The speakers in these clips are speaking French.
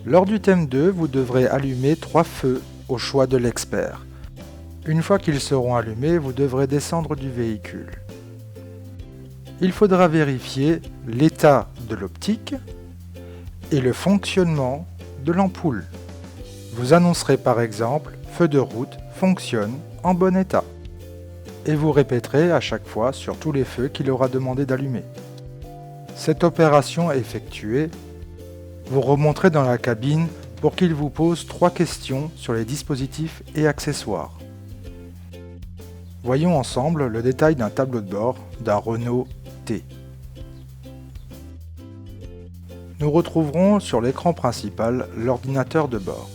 Lors du thème 2, vous devrez allumer 3 feux au choix de l'expert. Une fois qu'ils seront allumés, vous devrez descendre du véhicule. Il faudra vérifier l'état de l'optique et le fonctionnement de l'ampoule. Vous annoncerez par exemple « Feu de route fonctionne en bon état » et vous répéterez à chaque fois sur tous les feux qu'il aura demandé d'allumer. Cette opération effectuée, vous remonterez dans la cabine pour qu'il vous pose 3 questions sur les dispositifs et accessoires. Voyons ensemble le détail d'un tableau de bord d'un Renault T. Nous retrouverons sur l'écran principal l'ordinateur de bord,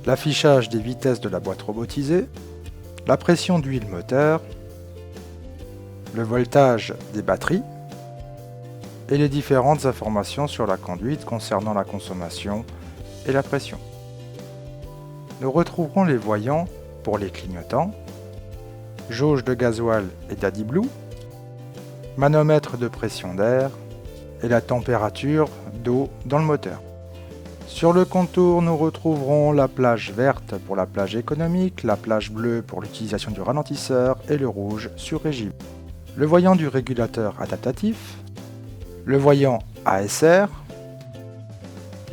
l'affichage des vitesses de la boîte robotisée, la pression d'huile moteur, le voltage des batteries et les différentes informations sur la conduite concernant la consommation et la pression. Nous retrouverons les voyants pour les clignotants, jauge de gasoil et d'AdBlue, manomètre de pression d'air et la température d'eau dans le moteur. Sur le contour, nous retrouverons la plage verte pour la plage économique, la plage bleue pour l'utilisation du ralentisseur et le rouge sur régime. Le voyant du régulateur adaptatif, le voyant ASR,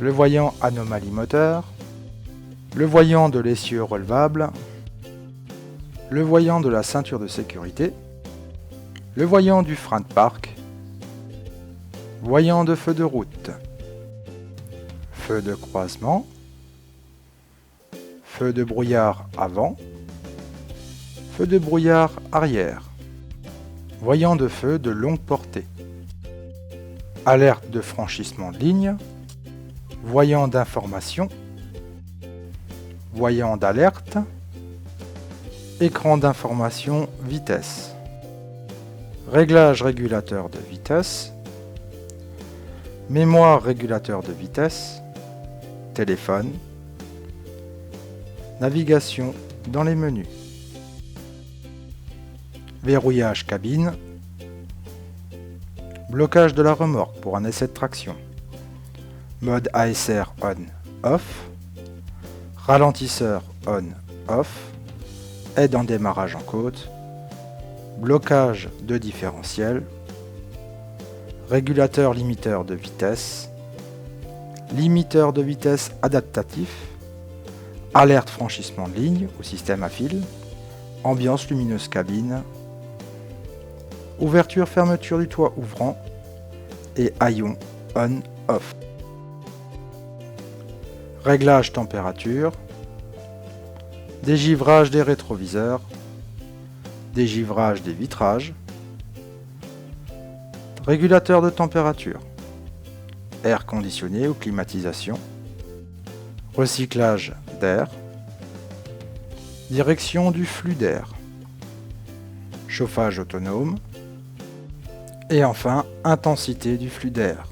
le voyant anomalie moteur, le voyant de l'essieu relevable, le voyant de la ceinture de sécurité, le voyant du frein de parc, voyant de feu de route, feu de croisement, feu de brouillard avant, feu de brouillard arrière, voyant de feu de longue portée, alerte de franchissement de ligne, voyant d'information, voyant d'alerte, écran d'information vitesse, réglage régulateur de vitesse, mémoire régulateur de vitesse, téléphone, navigation dans les menus, verrouillage cabine, blocage de la remorque pour un essai de traction, mode ASR on-off, ralentisseur on-off, aide en démarrage en côte, blocage de différentiel, régulateur limiteur de vitesse, limiteur de vitesse adaptatif, alerte franchissement de ligne ou système à fil, ambiance lumineuse cabine, ouverture fermeture du toit ouvrant et haillon on-off. Réglage température, dégivrage des rétroviseurs, dégivrage des vitrages, régulateur de température, air conditionné ou climatisation, recyclage d'air, direction du flux d'air, chauffage autonome et enfin intensité du flux d'air.